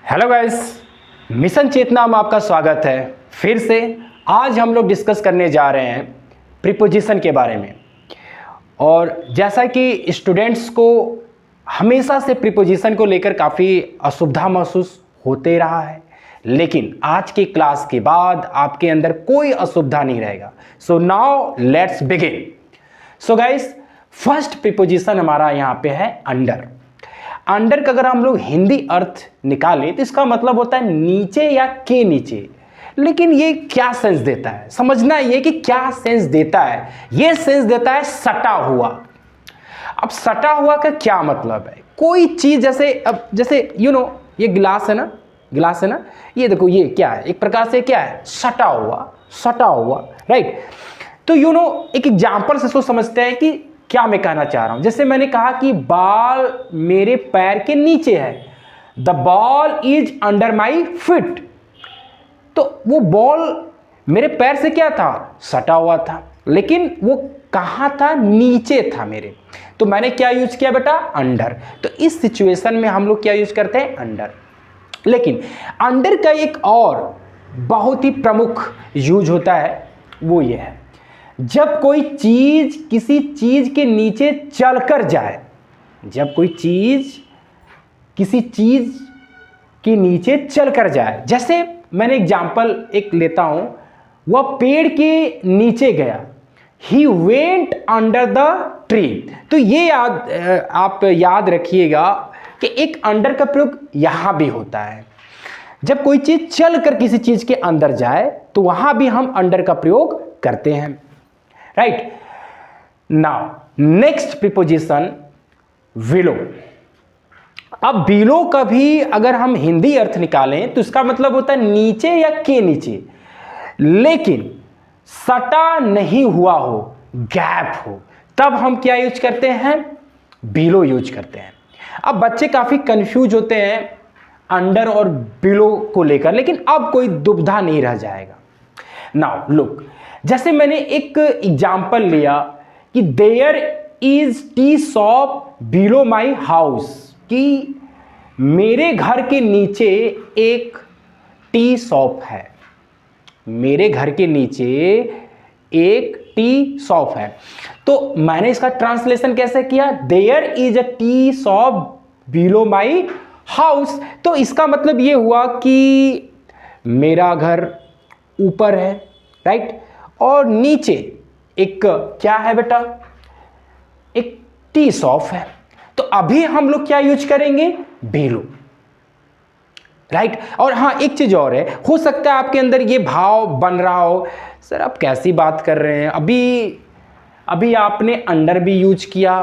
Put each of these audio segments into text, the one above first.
Hello guys, mission चेतना में आपका स्वागत है। फिर से आज हम लोग डिस्कस करने जा रहे हैं प्रीपोजिशन के बारे में। और जैसा कि स्टूडेंट्स को हमेशा से प्रीपोजिशन को लेकर काफ़ी असुविधा महसूस होते रहा है, लेकिन आज की क्लास के बाद आपके अंदर कोई असुविधा नहीं रहेगा। So now let's begin. So guys, first preposition हमारा यहाँ पे है अंडर। अंडर का अगर हम लोग हिंदी अर्थ निकालें तो इसका मतलब होता है नीचे या के नीचे। लेकिन ये क्या सेंस देता है, समझना ये कि क्या सेंस देता है। ये सेंस देता है सटा हुआ। अब सटा हुआ का क्या मतलब है? कोई चीज जैसे अब जैसे ये गिलास है ना, ये देखो ये क्या है, एक प्रकार से क्या है, सटा हुआ, राइट। तो एक एग्जांपल से सोच समझते हैं कि क्या मैं कहना चाह रहा हूं। जैसे मैंने कहा कि बॉल मेरे पैर के नीचे है, the ball is under my feet. तो वो बॉल मेरे पैर से क्या था, सटा हुआ था, लेकिन वो कहां था, नीचे था मेरे। तो मैंने क्या यूज किया बेटा, अंडर। तो इस सिचुएशन में हम लोग क्या यूज करते हैं, अंडर। लेकिन अंडर का एक और बहुत ही प्रमुख यूज होता है, वो ये है जब कोई चीज किसी चीज के नीचे चलकर जाए। जब कोई चीज किसी चीज के नीचे चलकर जाए, जैसे मैंने एग्जांपल एक लेता हूं, वह पेड़ के नीचे गया, he went under the tree. तो ये आप याद रखिएगा कि एक अंडर का प्रयोग यहां भी होता है। जब कोई चीज चलकर किसी चीज के अंदर जाए तो वहां भी हम अंडर का प्रयोग करते हैं, right. Now next preposition below. अब बिलो का भी अगर हम हिंदी अर्थ निकालें तो इसका मतलब होता है नीचे या के नीचे, लेकिन सटा नहीं हुआ हो, गैप हो, तब हम क्या यूज करते हैं, बिलो यूज करते हैं। अब बच्चे काफी कंफ्यूज होते हैं अंडर और बिलो को लेकर, लेकिन अब कोई दुविधा नहीं रह जाएगा। नाउ लुक, जैसे मैंने एक एग्जाम्पल लिया कि there is tea shop below my house, कि मेरे घर के नीचे एक टी शॉप है। मेरे घर के नीचे एक टी शॉप है। तो मैंने इसका ट्रांसलेशन कैसे किया, there is a tea shop below my house. तो इसका मतलब ये हुआ कि मेरा घर ऊपर है, राइट, और नीचे एक क्या है बेटा, एक टी शॉप है। तो अभी हम लोग क्या यूज करेंगे, बिलो, राइट। और हाँ, एक चीज और है, हो सकता है आपके अंदर ये भाव बन रहा हो, सर आप कैसी बात कर रहे हैं, अभी आपने अंडर भी यूज किया,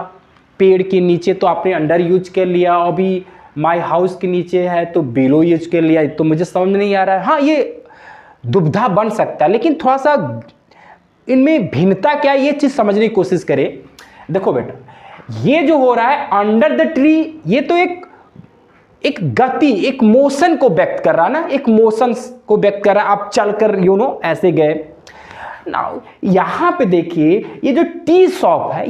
पेड़ के नीचे तो आपने अंडर यूज कर लिया, अभी माई हाउस के नीचे है तो बिलो यूज कर लिया, तो मुझे समझ नहीं आ रहा है। हाँ, ये दुविधा बन सकता है, लेकिन थोड़ा सा इनमें भिन्नता क्या है, ये चीज समझने की कोशिश करें। देखो बेटा, ये जो हो रहा है अंडर द ट्री, ये तो एक गति, एक मोशन को व्यक्त कर रहा है ना, एक मोशन को व्यक्त कर रहा है। आप चलकर ऐसे गए। नाउ यहां पे देखिए, ये जो टी शॉप है,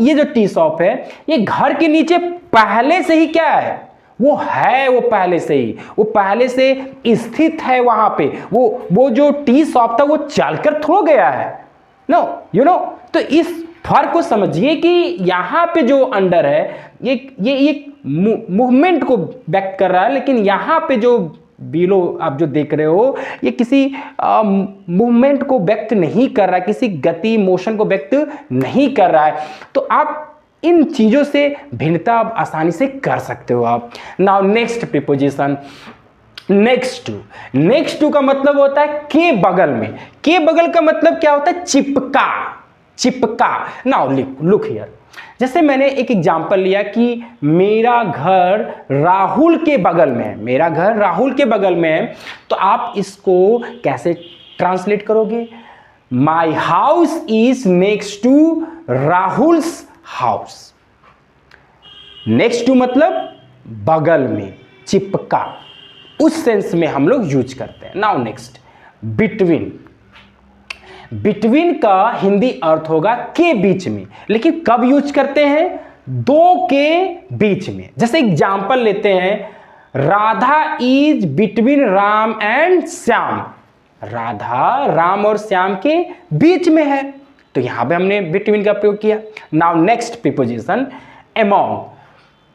ये घर के नीचे पहले से ही क्या है, वो पहले से स्थित है वहां पे। वो जो टी शॉप था वो चलकर थोड़ा गया है, नो तो इस फर्क को समझिए कि यहां पे जो अंडर है ये मूवमेंट को व्यक्त कर रहा है, लेकिन यहां पे जो बिलो आप जो देख रहे हो, ये किसी मूवमेंट को व्यक्त नहीं कर रहा है, किसी गति मोशन को व्यक्त नहीं कर रहा है। तो आप इन चीजों से भिन्नता आप आसानी से कर सकते हो आप। Now next preposition, next to का मतलब होता है के बगल में। के बगल का मतलब क्या होता है, चिपका। नाउ लुक हियर, जैसे मैंने एक एग्जांपल लिया कि मेरा घर राहुल के बगल में है, तो आप इसको कैसे ट्रांसलेट करोगे, my house is next to Rahul's house. Next to मतलब बगल में, चिपका, उस सेंस में हम लोग यूज करते हैं। नाउ नेक्स्ट, बिटवीन का हिंदी अर्थ होगा के बीच में, लेकिन कब यूज करते हैं, दो के बीच में। जैसे एग्जांपल लेते हैं, Radha is between Ram and Shyam. Radha Ram और श्याम के बीच में है, तो यहां पे हमने बिटवीन का प्रयोग किया। नाउ नेक्स्ट प्रीपोजिशन अमंग,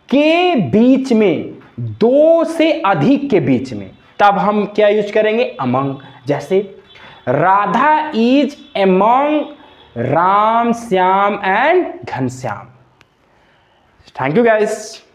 के बीच में, दो से अधिक के बीच में, तब हम क्या यूज करेंगे? अमंग। जैसे Radha is among Ram Shyam and Ghanshyam. Thank you guys.